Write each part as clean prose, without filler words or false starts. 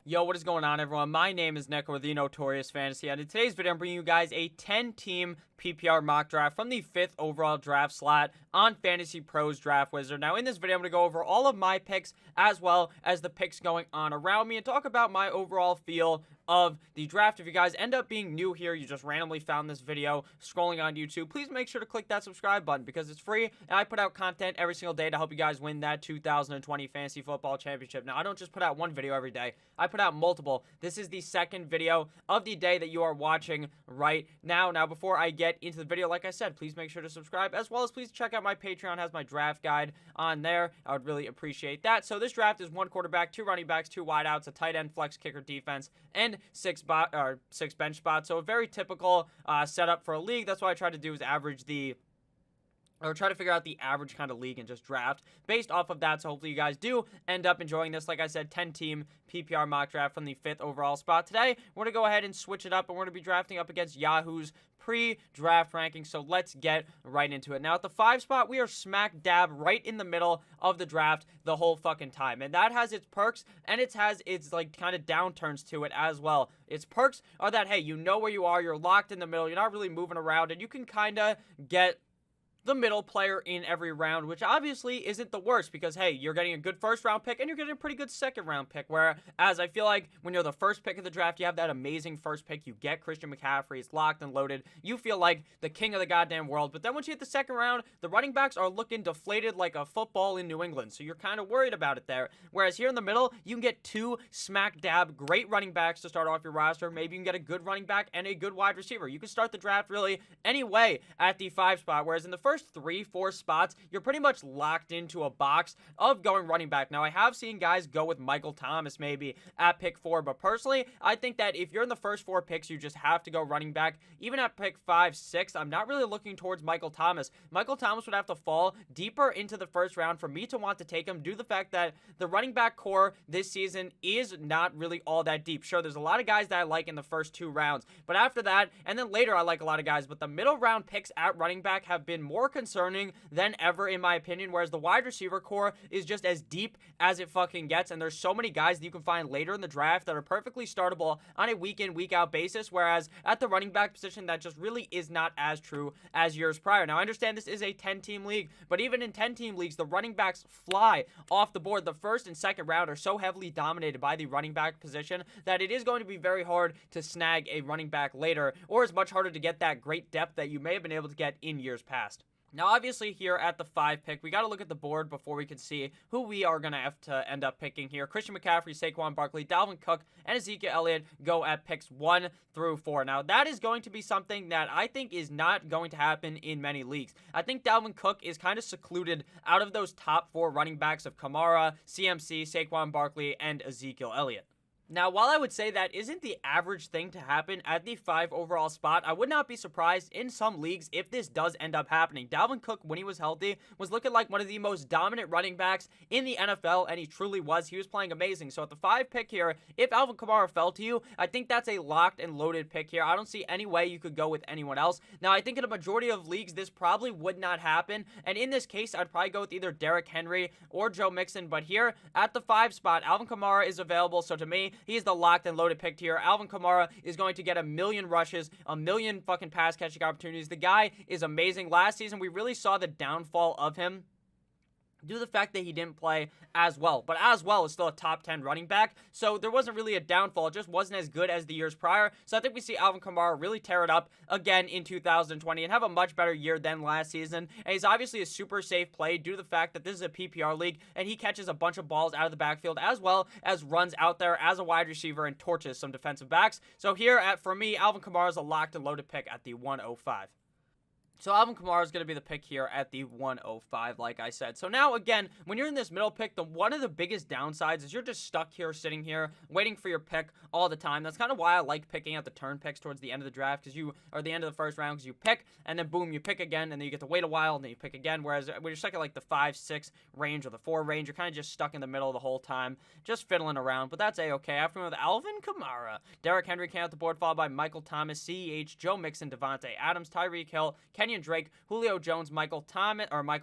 Yo, what is going on, everyone? My name is Nick, or the Notorious Fantasy, and in today's video, I'm bringing you guys a 10-team PPR mock draft from the 5th overall draft slot on Fantasy Pros Draft Wizard. Now, in this video, I'm going to go over all of my picks, as well as the picks going on around me, and talk about my overall feel of the draft. If you guys end up being new here, you just randomly found this video scrolling on YouTube, please make sure to click that subscribe button because it's free, and I put out content every single day to help you guys win that 2020 Fantasy Football Championship. Now, I don't just put out one video every day. I put out multiple. This is the second video of the day that you are watching right now. Now, before I get into the video, like I said, please make sure to subscribe, as well as please check out my Patreon. It has my draft guide on there. I would really appreciate that. So this draft is 1 quarterback, 2 running backs, 2 wideouts, a tight end, flex, kicker, defense, and 6 bench spots. So a very typical setup for a league. That's what I try to do, is try to figure out the average kind of league and just draft based off of that. So hopefully you guys do end up enjoying this. Like I said, 10-team PPR mock draft from the 5th overall spot. Today, we're going to go ahead and switch it up, and we're going to be drafting up against Yahoo's pre-draft rankings. So let's get right into it. Now, at the 5 spot, we are smack dab right in the middle of the draft the whole fucking time. And that has its perks, and it has its, like, kind of downturns to it as well. Its perks are that, hey, you know where you are, you're locked in the middle, you're not really moving around, and you can kind of get the middle player in every round, which obviously isn't the worst because, hey, you're getting a good first round pick and you're getting a pretty good second round pick, whereas I feel like when you're the first pick of the draft, you have that amazing first pick, you get Christian McCaffrey, he's locked and loaded, you feel like the king of the goddamn world, but then once you hit the second round, the running backs are looking deflated like a football in New England, so you're kind of worried about it there, whereas here in the middle, you can get 2 smack dab great running backs to start off your roster. Maybe you can get a good running back and a good wide receiver. You can start the draft really any way at the 5 spot, whereas in the first 3-4 spots, you're pretty much locked into a box of going running back. Now, I have seen guys go with Michael Thomas maybe at pick 4, but personally, I think that if you're in the first 4 picks, you just have to go running back. Even at pick 5, 6, I'm not really looking towards Michael Thomas. Michael Thomas would have to fall deeper into the first round for me to want to take him, due to the fact that the running back core this season is not really all that deep. Sure, there's a lot of guys that I like in the first 2 rounds, but after that, and then later I like a lot of guys, but the middle round picks at running back have been more concerning than ever, in my opinion, whereas the wide receiver core is just as deep as it fucking gets, and there's so many guys that you can find later in the draft that are perfectly startable on a week in, week out basis, whereas at the running back position, that just really is not as true as years prior. Now, I understand this is a 10-team league, but even in 10-team leagues, the running backs fly off the board. The first and second round are so heavily dominated by the running back position that it is going to be very hard to snag a running back later, or it's much harder to get that great depth that you may have been able to get in years past. Now, obviously, here at the 5 pick, we got to look at the board before we can see who we are going to have to end up picking here. Christian McCaffrey, Saquon Barkley, Dalvin Cook, and Ezekiel Elliott go at picks 1 through 4. Now, that is going to be something that I think is not going to happen in many leagues. I think Dalvin Cook is kind of secluded out of those top 4 running backs of Kamara, CMC, Saquon Barkley, and Ezekiel Elliott. Now, while I would say that isn't the average thing to happen at the 5 overall spot, I would not be surprised in some leagues if this does end up happening. Dalvin Cook, when he was healthy, was looking like one of the most dominant running backs in the NFL, and he truly was. He was playing amazing. So at the 5 pick here, if Alvin Kamara fell to you, I think that's a locked and loaded pick here. I don't see any way you could go with anyone else. Now, I think in a majority of leagues, this probably would not happen, and in this case, I'd probably go with either Derrick Henry or Joe Mixon, but here at the 5 spot, Alvin Kamara is available, so to me, he's the locked and loaded pick here. Alvin Kamara is going to get 1,000,000 rushes, 1,000,000 fucking pass catching opportunities. The guy is amazing. Last season, we really saw the downfall of him due to the fact that he didn't play as well. But as well is still a top 10 running back, so there wasn't really a downfall. It just wasn't as good as the years prior. So I think we see Alvin Kamara really tear it up again in 2020 and have a much better year than last season. And he's obviously a super safe play due to the fact that this is a PPR league and he catches a bunch of balls out of the backfield as well as runs out there as a wide receiver and torches some defensive backs. So here, for me, Alvin Kamara is a locked and loaded pick at the 105. So Alvin Kamara is going to be the pick here at the 105, like I said. So now, again, when you're in this middle pick, one of the biggest downsides is you're just stuck here, sitting here, waiting for your pick all the time. That's kind of why I like picking at the turn picks towards the end of the draft, because or the end of the first round, because you pick, and then boom, you pick again, and then you get to wait a while, and then you pick again. Whereas when you're stuck at like the 5, 6 range or the 4 range, you're kind of just stuck in the middle the whole time, just fiddling around. But that's A-okay. After me with Alvin Kamara, Derrick Henry came out the board, followed by Michael Thomas, CEH, Joe Mixon, Devontae Adams, Tyreek Hill, Kenyon Kenyon Drake, Julio Jones, Michael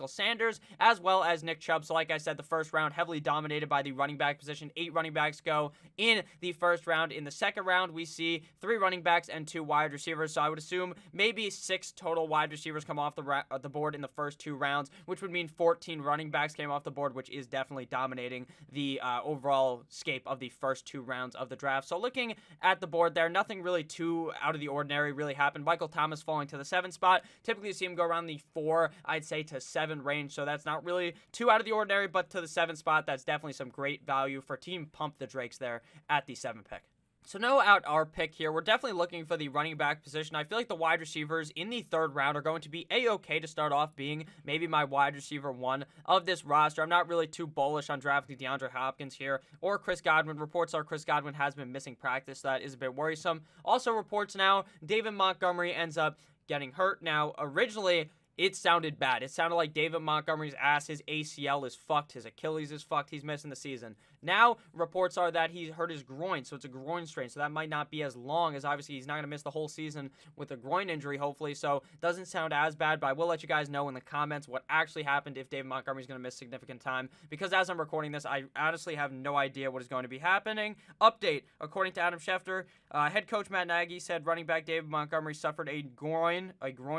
Sanders, as well as Nick Chubb. So like I said, the first round heavily dominated by the running back position. 8 running backs go in the first round. In the second round, we see 3 running backs and 2 wide receivers. So I would assume maybe 6 total wide receivers come off the board in the first 2 rounds, which would mean 14 running backs came off the board, which is definitely dominating the overall scape of the first 2 rounds of the draft. So looking at the board there, nothing really too out of the ordinary really happened. Michael Thomas falling to the 7th spot. Typically you see him go around the 4, I'd say, to 7 range. So that's not really too out of the ordinary, but to the 7th spot, that's definitely some great value for Team Pump the Drakes there at the 7th pick. So no out our pick here. We're definitely looking for the running back position. I feel like the wide receivers in the 3rd round are going to be a-okay to start off being maybe my wide receiver 1 of this roster. I'm not really too bullish on drafting DeAndre Hopkins here or Chris Godwin. Reports are Chris Godwin has been missing practice. So that is a bit worrisome. Also reports now David Montgomery ends up getting hurt. Now, originally, it sounded bad. It sounded like David Montgomery's ass, his ACL is fucked, his Achilles is fucked, he's missing the season. Now, reports are that he hurt his groin, so it's a groin strain, so that might not be as long, as obviously he's not going to miss the whole season with a groin injury, hopefully, so doesn't sound as bad, but I will let you guys know in the comments what actually happened if David Montgomery's going to miss significant time, because as I'm recording this, I honestly have no idea what is going to be happening. Update, according to Adam Schefter, head coach Matt Nagy said running back David Montgomery suffered a groin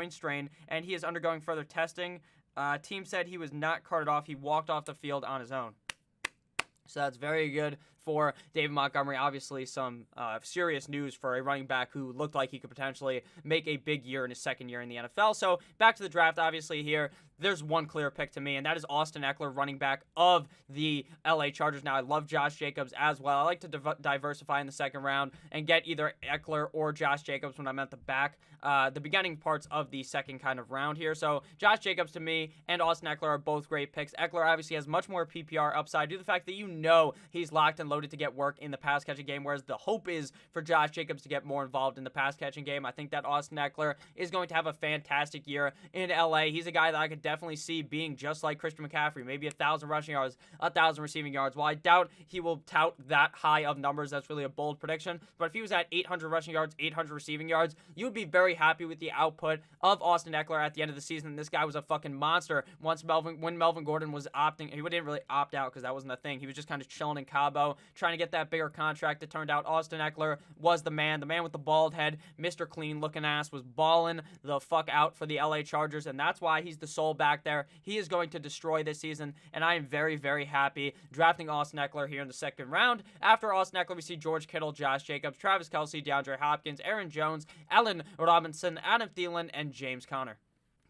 strain, and he is undergoing further testing. Team said he was not carted off. He walked off the field on his own. So that's very good for David Montgomery. Obviously, some serious news for a running back who looked like he could potentially make a big year in his second year in the NFL. So back to the draft, obviously here, there's one clear pick to me, and that is Austin Ekeler, running back of the LA Chargers. Now, I love Josh Jacobs as well. I like to diversify in the second round and get either Ekeler or Josh Jacobs when I'm at the beginning parts of the second kind of round here. So Josh Jacobs to me and Austin Ekeler are both great picks. Ekeler obviously has much more PPR upside due to the fact that he's locked and loaded to get work in the pass catching game, whereas the hope is for Josh Jacobs to get more involved in the pass catching game. I think that Austin Ekeler is going to have a fantastic year in LA. He's a guy that I could definitely see being just like Christian McCaffrey, maybe 1,000 rushing yards, 1,000 receiving yards. While I doubt he will tout that high of numbers, that's really a bold prediction, but if he was at 800 rushing yards, 800 receiving yards, you would be very happy with the output of Austin Ekeler at the end of the season. This guy was a fucking monster when Melvin Gordon was opting. He didn't really opt out because that wasn't a thing. He was just kind of chilling in Cabo, trying to get that bigger contract. It turned out Austin Ekeler was the man with the bald head, Mr. Clean looking ass, was balling the fuck out for the LA Chargers, and that's why he's the sole back there. He is going to destroy this season, and I am very, very happy drafting Austin Ekeler here in the second round. After Austin Ekeler, we see George Kittle, Josh Jacobs, Travis Kelce, DeAndre Hopkins, Aaron Jones, Allen Robinson, Adam Thielen, and James Conner.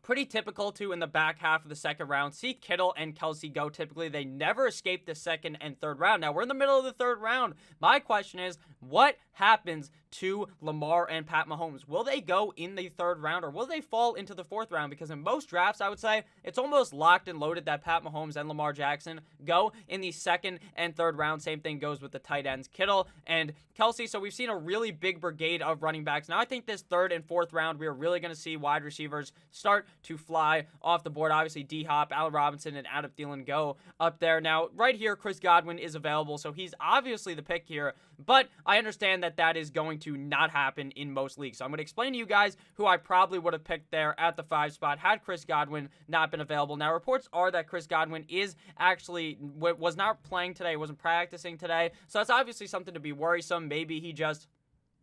Pretty typical to in the back half of the second round. See Kittle and Kelce go. Typically, they never escape the second and third round. Now, we're in the middle of the third round. My question is, what happens to Lamar and Pat Mahomes? Will they go in the third round or will they fall into the fourth round? Because in most drafts, I would say it's almost locked and loaded that Pat Mahomes and Lamar Jackson go in the second and third round. Same thing goes with the tight ends, Kittle and Kelce. So we've seen a really big brigade of running backs. Now I think this third and fourth round, we're really going to see wide receivers start to fly off the board. Obviously, D-Hop, Allen Robinson, and Adam Thielen go up there. Now, right here, Chris Godwin is available, so he's obviously the pick here, but I understand that that is going to not happen in most leagues. So I'm going to explain to you guys who I probably would have picked there at the 5 spot had Chris Godwin not been available. Now, reports are that Chris Godwin was not playing today, wasn't practicing today, so that's obviously something to be worrisome. Maybe he just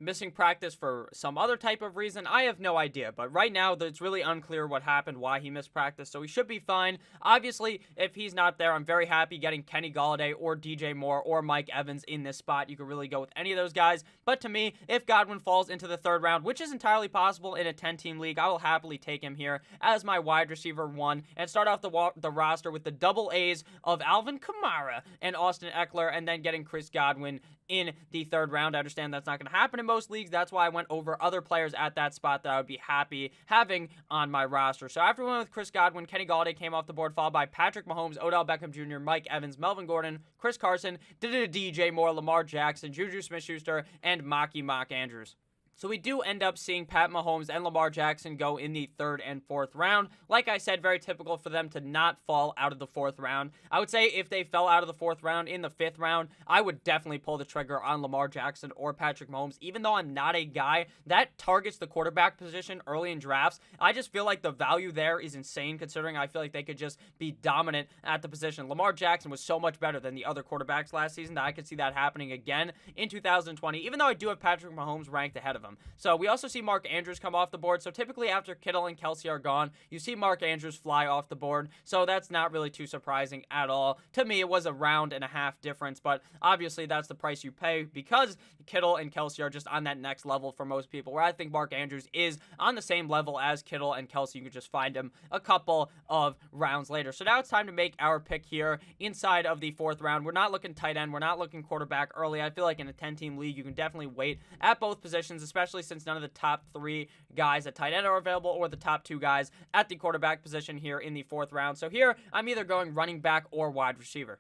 missing practice for some other type of reason. I have no idea, but right now it's really unclear what happened, why he missed practice, so he should be fine. Obviously, if he's not there, I'm very happy getting Kenny Golladay or DJ Moore or Mike Evans in this spot. You could really go with any of those guys, but to me, if Godwin falls into the third round, which is entirely possible in a 10-team league, I will happily take him here as my wide receiver 1 and start off the roster with the double A's of Alvin Kamara and Austin Ekeler, and then getting Chris Godwin in the third round. I understand that's not going to happen in most leagues. That's why I went over other players at that spot that I would be happy having on my roster. So after we went with Chris Godwin, Kenny Golladay came off the board, followed by Patrick Mahomes, Odell Beckham Jr., Mike Evans, Melvin Gordon, Chris Carson, DJ Moore, Lamar Jackson, Juju Smith-Schuster, and Mock Andrews. So we do end up seeing Pat Mahomes and Lamar Jackson go in the 3rd and 4th round. Like I said, very typical for them to not fall out of the 4th round. I would say if they fell out of the 4th round in the 5th round, I would definitely pull the trigger on Lamar Jackson or Patrick Mahomes. Even though I'm not a guy that targets the quarterback position early in drafts, I just feel like the value there is insane, considering I feel like they could just be dominant at the position. Lamar Jackson was so much better than the other quarterbacks last season that I could see that happening again in 2020, even though I do have Patrick Mahomes ranked ahead of him. So we also see Mark Andrews come off the board. So typically after Kittle and Kelsey are gone, you see Mark Andrews fly off the board. So that's not really too surprising at all. To me, it was a round and a half difference, but obviously that's the price you pay because Kittle and Kelsey are just on that next level for most people, where I think Mark Andrews is on the same level as Kittle and Kelsey. You could just find him a couple of rounds later. So now it's time to make our pick here inside of the 4th round. We're not looking tight end. We're not looking quarterback early. I feel like in a 10-team league, you can definitely wait at both positions, especially since none of the top 3 guys at tight end are available or the top 2 guys at the quarterback position here in the 4th round. So here, I'm either going running back or wide receiver.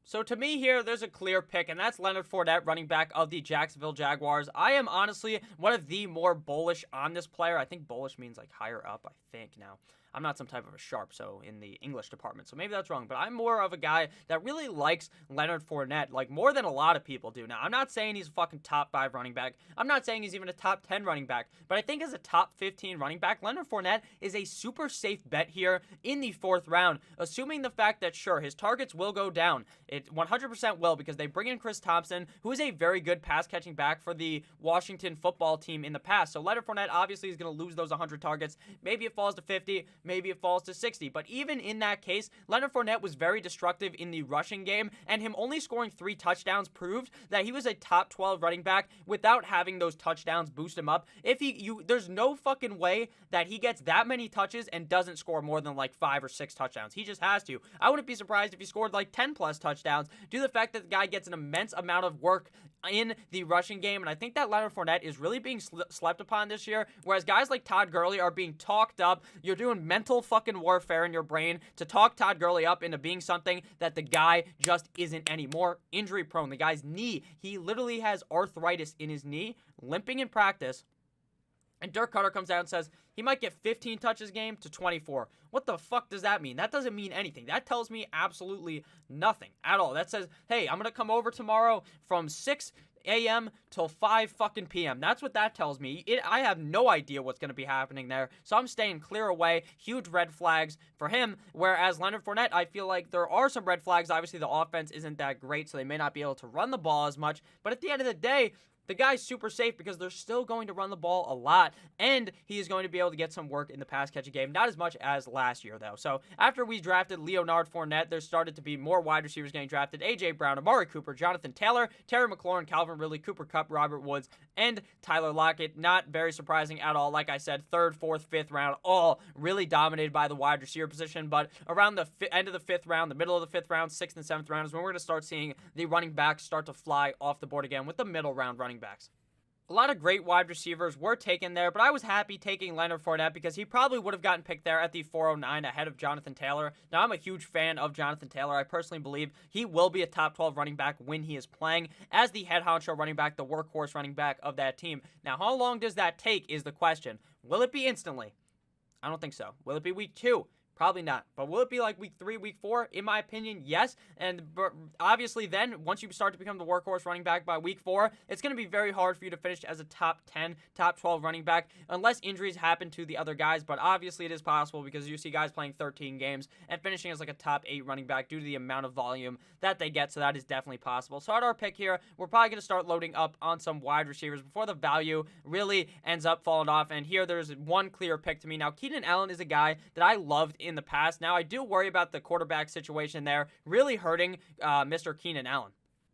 So to me here, there's a clear pick, and that's Leonard Fournette, running back of the Jacksonville Jaguars. I am honestly one of the more bullish on this player. I think bullish means like higher up, I think now. I'm not some type of a sharp, so in the English department, so maybe that's wrong, but I'm more of a guy that really likes Leonard Fournette, like more than a lot of people do. Now, I'm not saying he's a fucking top 5 running back. I'm not saying he's even a top 10 running back, but I think as a top 15 running back, Leonard Fournette is a super safe bet here in the 4th round, assuming the fact that, sure, his targets will go down. It 100% will, because they bring in Chris Thompson, who is a very good pass-catching back for the Washington football team in the past. So Leonard Fournette obviously is going to lose those 100 targets. Maybe it falls to 50, maybe it falls to 60. But even in that case, Leonard Fournette was very destructive in the rushing game, and him only scoring 3 touchdowns proved that he was a top 12 running back without having those touchdowns boost him up. There's no fucking way that he gets that many touches and doesn't score more than like 5 or 6 touchdowns. He just has to. I wouldn't be surprised if he scored like 10 plus touchdowns due to the fact that the guy gets an immense amount of work in the rushing game, and I think that Leonard Fournette is really being slept upon this year, whereas guys like Todd Gurley are being talked up. You're doing mental fucking warfare in your brain to talk Todd Gurley up into being something that the guy just isn't anymore. Injury prone. The guy's knee, he literally has arthritis in his knee, limping in practice. And Dirk Cutter comes out and says he might get 15 touches a game to 24. What the fuck does that mean? That doesn't mean anything. That tells me absolutely nothing at all. That says, hey, I'm going to come over tomorrow from 6 a.m. till 5 fucking p.m. That's what that tells me. I have no idea what's going to be happening there. So I'm staying clear away. Huge red flags for him. Whereas Leonard Fournette, I feel like there are some red flags. Obviously, the offense isn't that great, so they may not be able to run the ball as much. But at the end of the day, the guy's super safe because they're still going to run the ball a lot, and he is going to be able to get some work in the pass-catching game. Not as much as last year, though. So after we drafted Leonard Fournette, there started to be more wide receivers getting drafted. A.J. Brown, Amari Cooper, Jonathan Taylor, Terry McLaurin, Calvin Ridley, Cooper Kupp, Robert Woods, and Tyler Lockett. Not very surprising at all. Like I said, 3rd, 4th, 5th round, all really dominated by the wide receiver position. But around the end of the 5th round, the middle of the 5th round, 6th and 7th round is when we're going to start seeing the running backs start to fly off the board again with the middle round running backs. A lot of great wide receivers were taken there, but I was happy taking Leonard Fournette because he probably would have gotten picked there at the 409 ahead of Jonathan Taylor. Now, I'm a huge fan of Jonathan Taylor. I personally believe he will be a top 12 running back when he is playing as the head honcho running back, the workhorse running back of that team. Now, how long does that take is the question. Will it be instantly? I don't think so. Will it be week 2? Probably not. But will it be like week 3, week 4? In my opinion, yes. And obviously then, once you start to become the workhorse running back by week 4, it's going to be very hard for you to finish as a top 10, top 12 running back unless injuries happen to the other guys. But obviously it is possible because you see guys playing 13 games and finishing as like a top 8 running back due to the amount of volume that they get. So that is definitely possible. So at our pick here, we're probably going to start loading up on some wide receivers before the value really ends up falling off. And here there's one clear pick to me. Now, Keenan Allen is a guy that I loved in the past. Now, I do worry about the quarterback situation there really hurting Mr. Keenan Allen.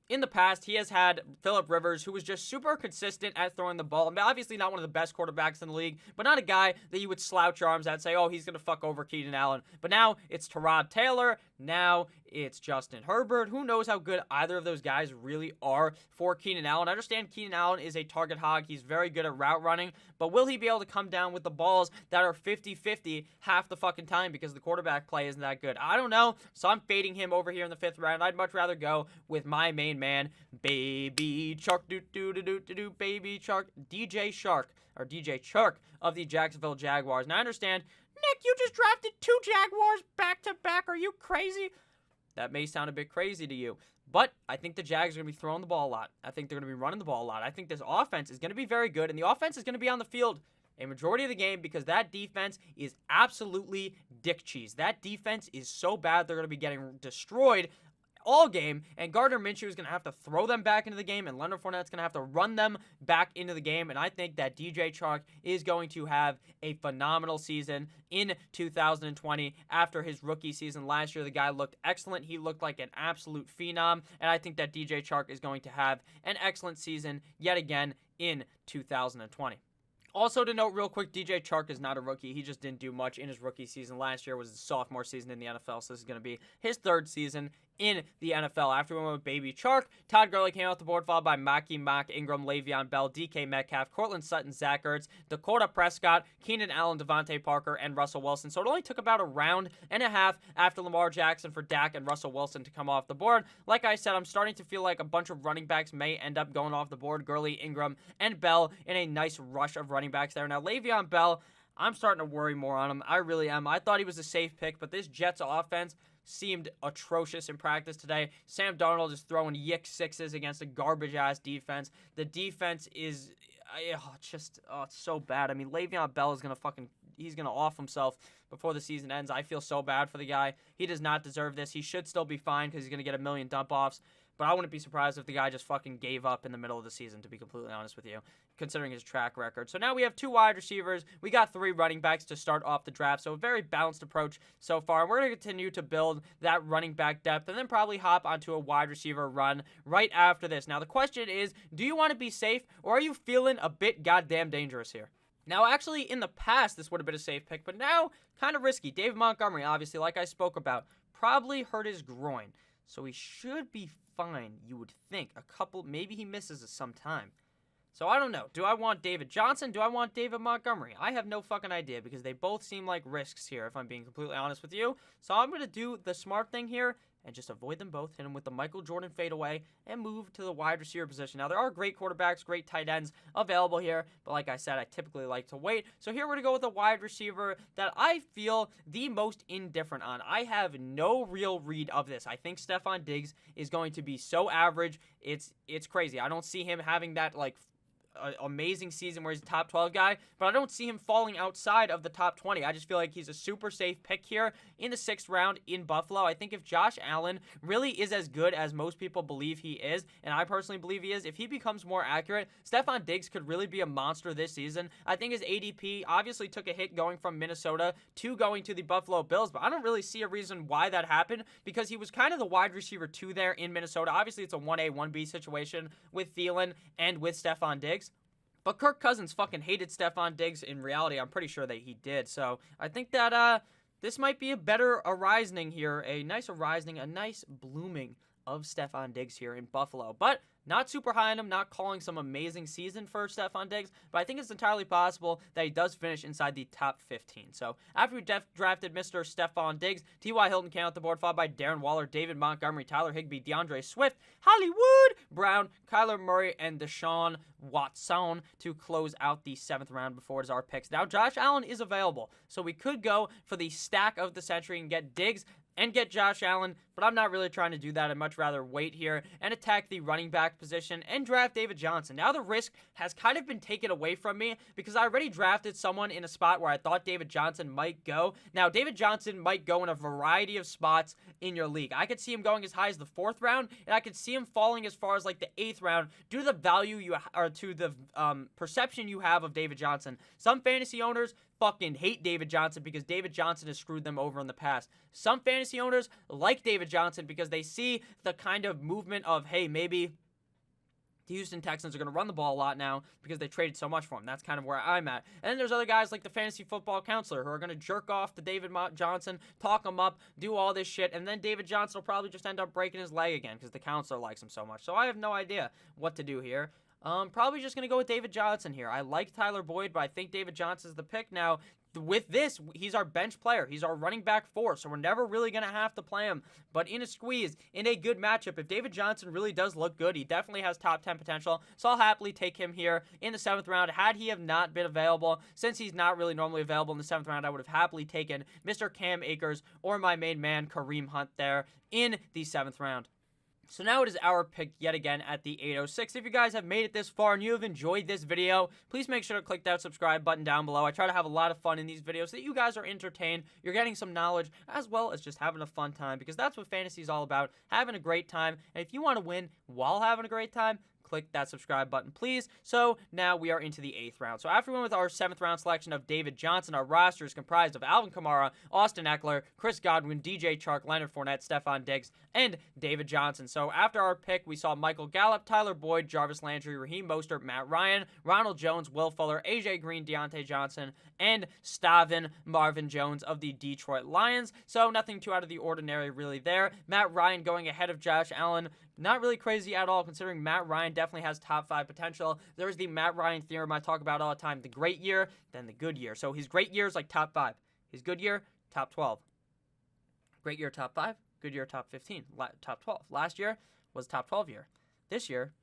In the past, he has had Phillip Rivers, who was just super consistent at throwing the ball. Obviously not one of the best quarterbacks in the league, but not a guy that you would slouch your arms at and say, oh, he's going to fuck over Keenan Allen. But now it's Tyrod Taylor, Now it's Justin Herbert. Who knows how good either of those guys really are for Keenan Allen. I understand Keenan Allen is a target hog. He's very good at route running, but will he be able to come down with the balls that are 50-50 half the fucking time because the quarterback play isn't that good? I don't know, so I'm fading him over here in the 5th round. I'd much rather go with my main man, Baby Chark, Baby Chark, DJ Chark of the Jacksonville Jaguars. Now I understand, Nick, you just drafted 2 Jaguars back-to-back. Are you crazy? That may sound a bit crazy to you, but I think the Jags are going to be throwing the ball a lot. I think they're going to be running the ball a lot. I think this offense is going to be very good, and the offense is going to be on the field a majority of the game because that defense is absolutely dick cheese. That defense is so bad they're going to be getting destroyed all game, and Gardner Minshew is going to have to throw them back into the game, and Leonard Fournette's going to have to run them back into the game, and I think that DJ Chark is going to have a phenomenal season in 2020 after his rookie season last year. The guy looked excellent. He looked like an absolute phenom, and I think that DJ Chark is going to have an excellent season yet again in 2020. Also to note real quick, DJ Chark is not a rookie. He just didn't do much in his rookie season. Last year was his sophomore season in the NFL, so this is going to be his 3rd season in the NFL. After we went with Baby Chark, Todd Gurley came off the board, followed by Maki Mack, Ingram, Le'Veon Bell, DK Metcalf, Cortland Sutton, Zach Ertz, Dakota Prescott, Keenan Allen, Devontae Parker, and Russell Wilson. So it only took about a round and a half after Lamar Jackson for Dak and Russell Wilson to come off the board. Like I said, I'm starting to feel like a bunch of running backs may end up going off the board. Gurley, Ingram, and Bell in a nice rush of running backs there. Now, Le'Veon Bell, I'm starting to worry more on him. I really am. I thought he was a safe pick, but this Jets offense seemed atrocious in practice today. Sam Darnold is throwing yick sixes against a garbage-ass defense. The defense is it's so bad. I mean, Le'Veon Bell is he's going to off himself before the season ends. I feel so bad for the guy. He does not deserve this. He should still be fine because he's going to get a million dump-offs. But I wouldn't be surprised if the guy just fucking gave up in the middle of the season, to be completely honest with you, considering his track record. So now we have 2 wide receivers. We got 3 running backs to start off the draft. So a very balanced approach so far. And we're going to continue to build that running back depth and then probably hop onto a wide receiver run right after this. Now the question is, do you want to be safe or are you feeling a bit goddamn dangerous here? Now, actually, in the past, this would have been a safe pick, but now, kind of risky. David Montgomery, obviously, like I spoke about, probably hurt his groin. So he should be fine, you would think. Maybe he misses it sometime. So I don't know. Do I want David Johnson? Do I want David Montgomery? I have no fucking idea because they both seem like risks here, if I'm being completely honest with you. So I'm going to do the smart thing here and just avoid them both, hit him with the Michael Jordan fadeaway, and move to the wide receiver position. Now, there are great quarterbacks, great tight ends available here, but like I said, I typically like to wait. So here we're going to go with a wide receiver that I feel the most indifferent on. I have no real read of this. I think Stefon Diggs is going to be so average, it's crazy. I don't see him having that, amazing season where he's a top 12 guy, but I don't see him falling outside of the top 20. I just feel like he's a super safe pick here in the 6th round in Buffalo. I think if Josh Allen really is as good as most people believe he is, and I personally believe he is, if he becomes more accurate, Stefon Diggs could really be a monster this season. I think his ADP obviously took a hit going from Minnesota to going to the Buffalo Bills, but I don't really see a reason why that happened because he was kind of the wide receiver 2 there in Minnesota. Obviously, it's a 1A, 1B situation with Thielen and with Stefon Diggs. But Kirk Cousins fucking hated Stefon Diggs. In reality, I'm pretty sure that he did. So I think that this might be a better arising here. A nice blooming of Stefon Diggs here in Buffalo. But not super high on him, not calling some amazing season for Stefon Diggs, but I think it's entirely possible that he does finish inside the top 15. So after we drafted Mr. Stefon Diggs, T.Y. Hilton came out the board, followed by Darren Waller, David Montgomery, Tyler Higbee, DeAndre Swift, Hollywood Brown, Kyler Murray, and Deshaun Watson to close out the 7th round before it is our picks. Now, Josh Allen is available, so we could go for the stack of the century and get Diggs and get Josh Allen, but I'm not really trying to do that. I'd much rather wait here and attack the running back position and draft David Johnson. Now the risk has kind of been taken away from me because I already drafted someone in a spot where I thought David Johnson might go. Now, David Johnson might go in a variety of spots in your league. I could see him going as high as the 4th round, and I could see him falling as far as like the 8th round due to the value to the perception you have of David Johnson. Some fantasy owners fucking hate David Johnson because David Johnson has screwed them over in the past. Some fantasy owners like David Johnson because they see the kind of movement of, hey, maybe The Houston Texans are going to run the ball a lot now because they traded so much for him. That's kind of where I'm at. And then there's other guys like the fantasy football counselor who are going to jerk off to David Johnson, talk him up, do all this shit, and then David Johnson will probably just end up breaking his leg again because the counselor likes him so much. So I have no idea what to do here. Probably just going to go with David Johnson here. I like Tyler Boyd, but I think David Johnson's the pick now. With this, he's our bench player. He's our running back 4, so we're never really going to have to play him. But in a squeeze, in a good matchup, if David Johnson really does look good, he definitely has top 10 potential, so I'll happily take him here in the 7th round. Had he have not been available, since he's not really normally available in the 7th round, I would have happily taken Mr. Cam Akers or my main man, Kareem Hunt, there in the 7th round. So now it is our pick yet again at the 806. If you guys have made it this far and you have enjoyed this video, please make sure to click that subscribe button down below. I try to have a lot of fun in these videos so that you guys are entertained, you're getting some knowledge, as well as just having a fun time, because that's what fantasy is all about, having a great time. And if you want to win while having a great time, click that subscribe button, please. So now we are into the 8th round. So after we went with our 7th round selection of David Johnson, our roster is comprised of Alvin Kamara, Austin Ekeler, Chris Godwin, DJ Chark, Leonard Fournette, Stefon Diggs, and David Johnson. So after our pick, we saw Michael Gallup, Tyler Boyd, Jarvis Landry, Raheem Mostert, Matt Ryan, Ronald Jones, Will Fuller, AJ Green, Deontay Johnson, and Stavin Marvin Jones of the Detroit Lions. So nothing too out of the ordinary really there. Matt Ryan going ahead of Josh Allen. Not really crazy at all, considering Matt Ryan definitely has top 5 potential. There's the Matt Ryan theorem I talk about all the time. The great year, then the good year. So his great year is like top 5. His good year, top 12. Great year, top 5. Good year, top 15. Top 12. Last year was top 12 year. This year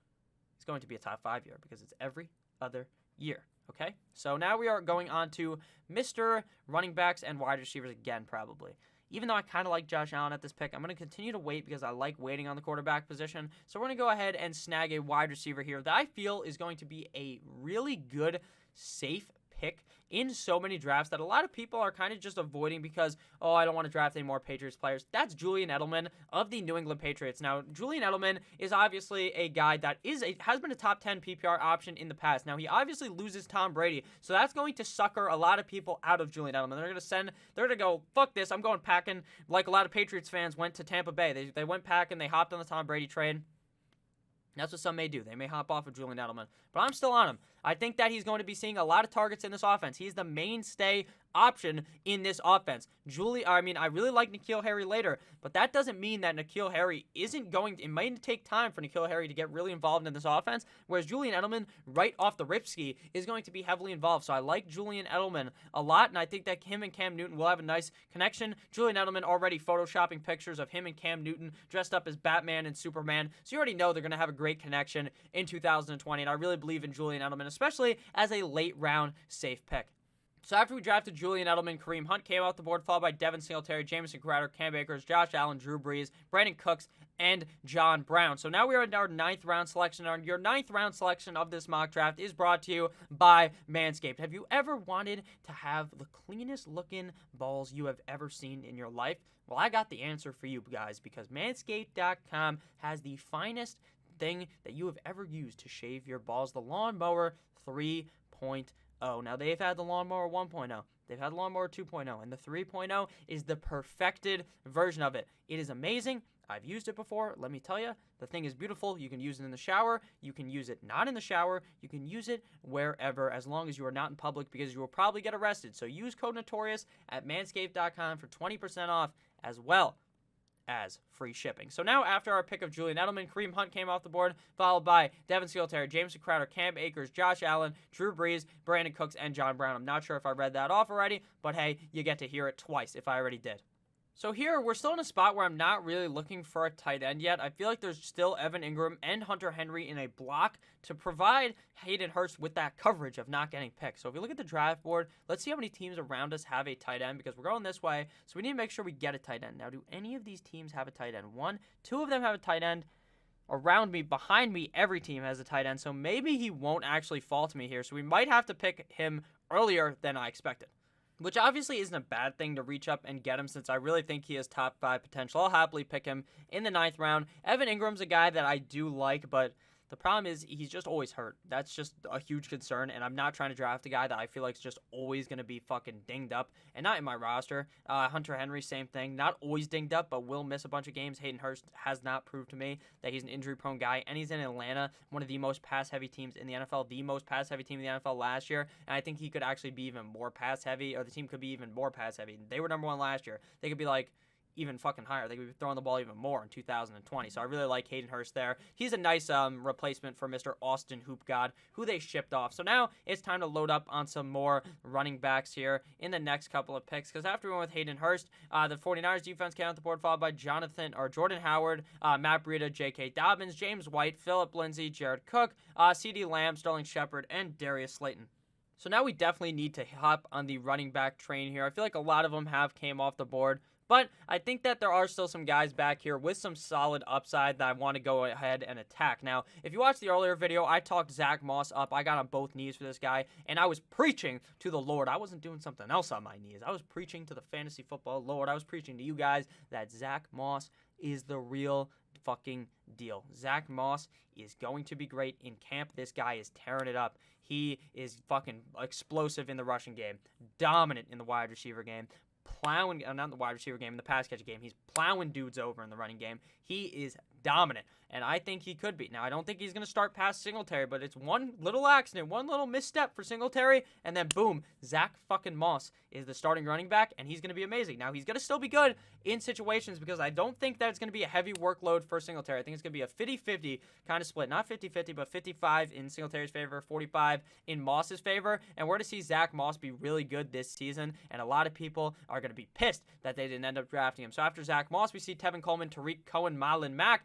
is going to be a top 5 year because it's every other year. Okay? So now we are going on to Mr. Running Backs and wide receivers again, probably. Even though I kind of like Josh Allen at this pick, I'm going to continue to wait because I like waiting on the quarterback position. So we're going to go ahead and snag a wide receiver here that I feel is going to be a really good, safe pick in so many drafts that a lot of people are kind of just avoiding because, oh, I don't want to draft any more Patriots players. That's Julian Edelman of the New England Patriots. Now, Julian Edelman is obviously a guy that has been a top 10 PPR option in the past. Now, he obviously loses Tom Brady, so that's going to sucker a lot of people out of Julian Edelman. They're going to go, fuck this, I'm going packing, like a lot of Patriots fans went to Tampa Bay. They went packing, they hopped on the Tom Brady train. That's what some may do. They may hop off of Julian Edelman. But I'm still on him. I think that he's going to be seeing a lot of targets in this offense. He's the mainstay option in this offense. I really like N'Keal Harry later, but that doesn't mean that N'Keal Harry isn't going to, it might take time for N'Keal Harry to get really involved in this offense, whereas Julian Edelman, right off the rip ski, is going to be heavily involved. So I like Julian Edelman a lot, and I think that him and Cam Newton will have a nice connection. Julian Edelman already photoshopping pictures of him and Cam Newton dressed up as Batman and Superman, so you already know they're going to have a great connection in 2020, and I really believe in Julian Edelman, especially as a late round safe pick. So after we drafted Julian Edelman, Kareem Hunt came off the board, followed by Devin Singletary, Jamison Crowder, Cam Akers, Josh Allen, Drew Brees, Brandon Cooks, and John Brown. So now we are in our 9th round selection. Your 9th round selection of this mock draft is brought to you by Manscaped. Have you ever wanted to have the cleanest looking balls you have ever seen in your life? Well, I got the answer for you guys, because Manscaped.com has the finest thing that you have ever used to shave your balls, the Lawnmower 3.0. Now, they've had the Lawnmower 1.0. They've had the Lawnmower 2.0. And the 3.0 is the perfected version of it. It is amazing. I've used it before. Let me tell you, the thing is beautiful. You can use it in the shower. You can use it not in the shower. You can use it wherever, as long as you are not in public, because you will probably get arrested. So use code Notorious at manscaped.com for 20% off, as well as free shipping. So now, after our pick of Julian Edelman, Kareem Hunt came off the board, followed by Devin Singletary, Jamison Crowder, Cam Akers, Josh Allen, Drew Brees, Brandon Cooks, and John Brown. I'm not sure if I read that off already, but hey, you get to hear it twice if I already did. So here, we're still in a spot where I'm not really looking for a tight end yet. I feel like there's still Evan Ingram and Hunter Henry in a block to provide Hayden Hurst with that coverage of not getting picked. So if we look at the draft board, let's see how many teams around us have a tight end, because we're going this way. So we need to make sure we get a tight end. Now, do any of these teams have a tight end? 1, 2 of them have a tight end. Around me, behind me, every team has a tight end. So maybe he won't actually fall to me here. So we might have to pick him earlier than I expected, which obviously isn't a bad thing to reach up and get him, since I really think he has top 5 potential. I'll happily pick him in the 9th round. Evan Ingram's a guy that I do like, but The problem is he's just always hurt. That's just a huge concern, and I'm not trying to draft a guy that I feel like is just always going to be fucking dinged up and not in my roster. Hunter Henry, same thing. Not always dinged up, but will miss a bunch of games. Hayden Hurst has not proved to me that he's an injury-prone guy, and he's in Atlanta, one of the most pass-heavy teams in the NFL, the most pass-heavy team in the NFL last year, and I think he could actually be even more pass-heavy, or the team could be even more pass-heavy. They were number one last year. They could be like even fucking higher. They could be throwing the ball even more in 2020. So I really like Hayden Hurst there. He's a nice replacement for Mr. Austin Hoop God, who they shipped off. So now it's time to load up on some more running backs here in the next couple of picks. Because after we went with Hayden Hurst, the 49ers defense came out the board, followed by Jordan Howard, Matt Breida, J.K. Dobbins, James White, Phillip Lindsay, Jared Cook, CeeDee Lamb, Sterling Shepard, and Darius Slayton. So now we definitely need to hop on the running back train here. I feel like a lot of them have came off the board. But I think that there are still some guys back here with some solid upside that I want to go ahead and attack. Now, if you watched the earlier video, I talked Zach Moss up. I got on both knees for this guy, and I was preaching to the Lord. I wasn't doing something else on my knees. I was preaching to the fantasy football Lord. I was preaching to you guys that Zach Moss is the real fucking deal. Zach Moss is going to be great in camp. This guy is tearing it up. He is fucking explosive in the rushing game, dominant in the wide receiver game, plowing, not in the wide receiver game, in the pass catching game. He's plowing dudes over in the running game. He is dominant, and I think he could be. Now, I don't think he's going to start past Singletary, but it's one little accident, one little misstep for Singletary, and then boom, Zach fucking Moss is the starting running back, and he's going to be amazing. Now, he's going to still be good in situations because I don't think that it's going to be a heavy workload for Singletary. I think it's going to be a 50-50 kind of split. Not 50-50, but 55 in Singletary's favor, 45 in Moss's favor, and we're going to see Zach Moss be really good this season, and a lot of people are going to be pissed that they didn't end up drafting him. So after Zach Moss, we see Tevin Coleman, Tariq Cohen, Marlon Mack,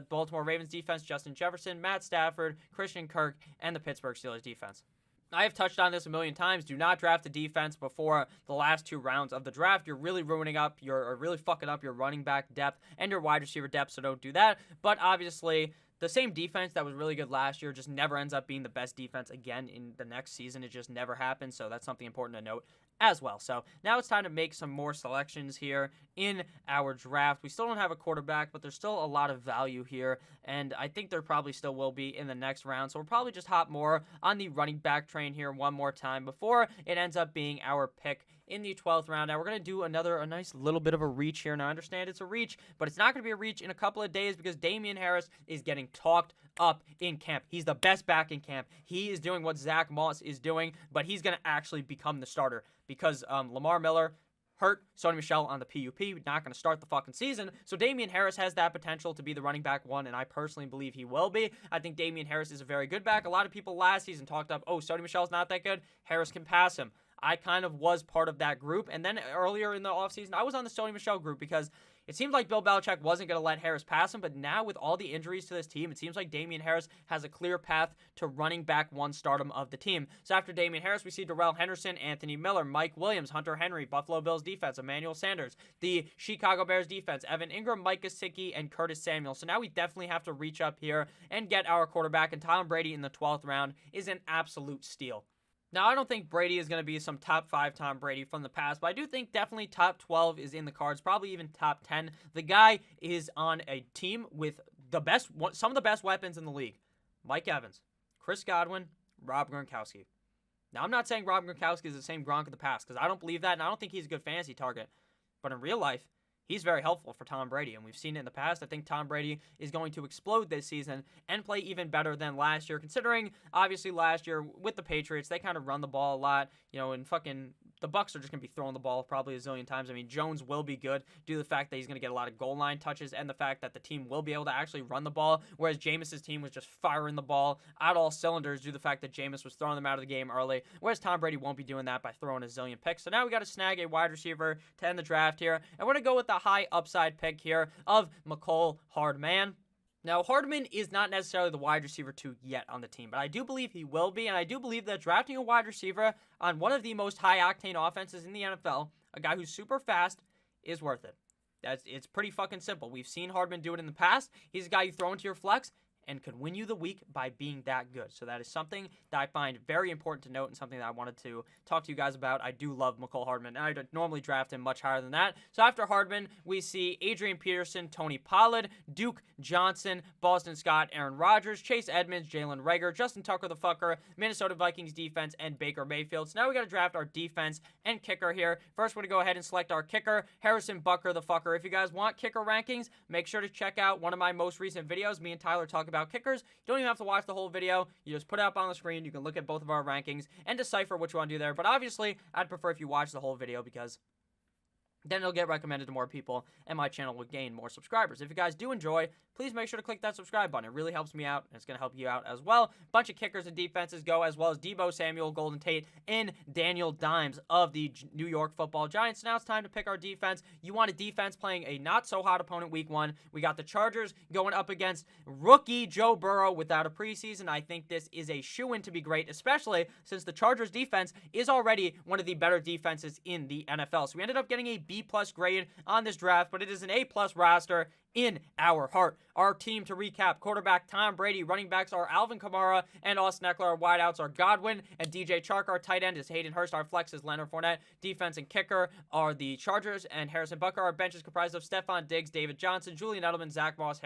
Baltimore Ravens defense, Justin Jefferson, Matt Stafford, Christian Kirk, and the Pittsburgh Steelers defense. I have touched on this a million times. Do not draft a defense before the last two rounds of the draft. You're really really fucking up your running back depth and your wide receiver depth, so don't do that. But obviously, the same defense that was really good last year just never ends up being the best defense again in the next season. It just never happens, so that's something important to note as well. So now it's time to make some more selections here in our draft. We still don't have a quarterback, but there's still a lot of value here, and I think there probably still will be in the next round. So we'll probably just hop more on the running back train here one more time before it ends up being our pick in the 12th round. Now we're going to do a nice little bit of a reach here. Now I understand it's a reach, but it's not going to be a reach in a couple of days because Damian Harris is getting talked up in camp. He's the best back in camp. He is doing what Zach Moss is doing, but he's going to actually become the starter because Lamar Miller hurt, Sony Michel on the PUP, not going to start the fucking season. So Damian Harris has that potential to be the running back one, and I personally believe he will be. I think Damian Harris is a very good back. A lot of people last season talked up, oh, Sony Michel's not that good. Harris can pass him. I kind of was part of that group. And then earlier in the offseason, I was on the Sony Michel group because it seemed like Bill Belichick wasn't going to let Harris pass him. But now with all the injuries to this team, it seems like Damian Harris has a clear path to running back one stardom of the team. So after Damian Harris, we see Darrell Henderson, Anthony Miller, Mike Williams, Hunter Henry, Buffalo Bills defense, Emmanuel Sanders, the Chicago Bears defense, Evan Ingram, Mike Gesicki, and Curtis Samuel. So now we definitely have to reach up here and get our quarterback. And Tom Brady in the 12th round is an absolute steal. Now, I don't think Brady is going to be some top 5 Tom Brady from the past, but I do think definitely top 12 is in the cards, probably even top 10. The guy is on a team with some of the best weapons in the league. Mike Evans, Chris Godwin, Rob Gronkowski. Now, I'm not saying Rob Gronkowski is the same Gronk of the past, because I don't believe that, and I don't think he's a good fantasy target. But in real life, he's very helpful for Tom Brady, and we've seen it in the past. I think Tom Brady is going to explode this season and play even better than last year, considering, obviously, last year with the Patriots, they kind of run the ball a lot, and fucking the Bucs are just going to be throwing the ball probably a zillion times. I mean, Jones will be good due to the fact that he's going to get a lot of goal line touches and the fact that the team will be able to actually run the ball, whereas Jameis's team was just firing the ball out all cylinders due to the fact that Jameis was throwing them out of the game early, whereas Tom Brady won't be doing that by throwing a zillion picks. So now we got to snag a wide receiver to end the draft here, and we're going to go with the high upside pick here of Mecole Hardman. Now, Hardman is not necessarily the wide receiver 2 yet on the team, but I do believe he will be, and I do believe that drafting a wide receiver on one of the most high-octane offenses in the NFL, a guy who's super fast, is worth it. It's pretty fucking simple. We've seen Hardman do it in the past. He's a guy you throw into your flex, and could win you the week by being that good. So that is something that I find very important to note and something that I wanted to talk to you guys about. I do love McCole Hardman, and I normally draft him much higher than that. So after Hardman, we see Adrian Peterson, Tony Pollard, Duke Johnson, Boston Scott, Aaron Rodgers, Chase Edmonds, Jalen Reagor, Justin Tucker the fucker, Minnesota Vikings defense, and Baker Mayfield. So now we got to draft our defense and kicker here. First, we're going to go ahead and select our kicker, Harrison Butker the fucker. If you guys want kicker rankings, make sure to check out one of my most recent videos. Me and Tyler talk about kickers. You don't even have to watch the whole video. You just put it up on the screen. You can look at both of our rankings and decipher what you want to do there. But obviously, I'd prefer if you watch the whole video because then it'll get recommended to more people, and my channel will gain more subscribers. If you guys do enjoy, please make sure to click that subscribe button. It really helps me out, and it's going to help you out as well. Bunch of kickers and defenses go, as well as Deebo Samuel, Golden Tate, and Daniel Dimes of the New York Football Giants. Now it's time to pick our defense. You want a defense playing a not-so-hot opponent week 1. We got the Chargers going up against rookie Joe Burrow without a preseason. I think this is a shoo-in to be great, especially since the Chargers defense is already one of the better defenses in the NFL. So we ended up getting a B+ grade on this draft, but it is an A+ roster in our heart. Our team, to recap: quarterback Tom Brady, running backs are Alvin Kamara and Austin Ekeler, our wideouts are Godwin and DJ Chark, our tight end is Hayden Hurst, our flex is Leonard Fournette, defense and kicker are the Chargers and Harrison Butker. Our bench is comprised of Stefon Diggs, David Johnson, Julian Edelman, Zach Moss,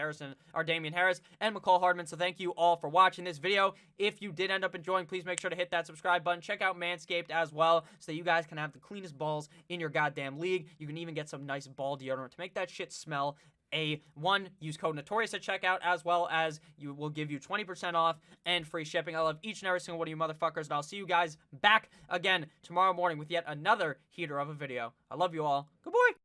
Damian Harris, and McCole Hardman. So thank you all for watching this video. If you did end up enjoying, please make sure to hit that subscribe button. Check out Manscaped as well, so that you guys can have the cleanest balls in your goddamn league. You can even get some nice ball deodorant to make that shit smell A1. Use code Notorious at checkout, as well as you will give you 20% off and free shipping. I love each and every single one of you motherfuckers, and I'll see you guys back again tomorrow morning with yet another heater of a video. I love you all. Good boy.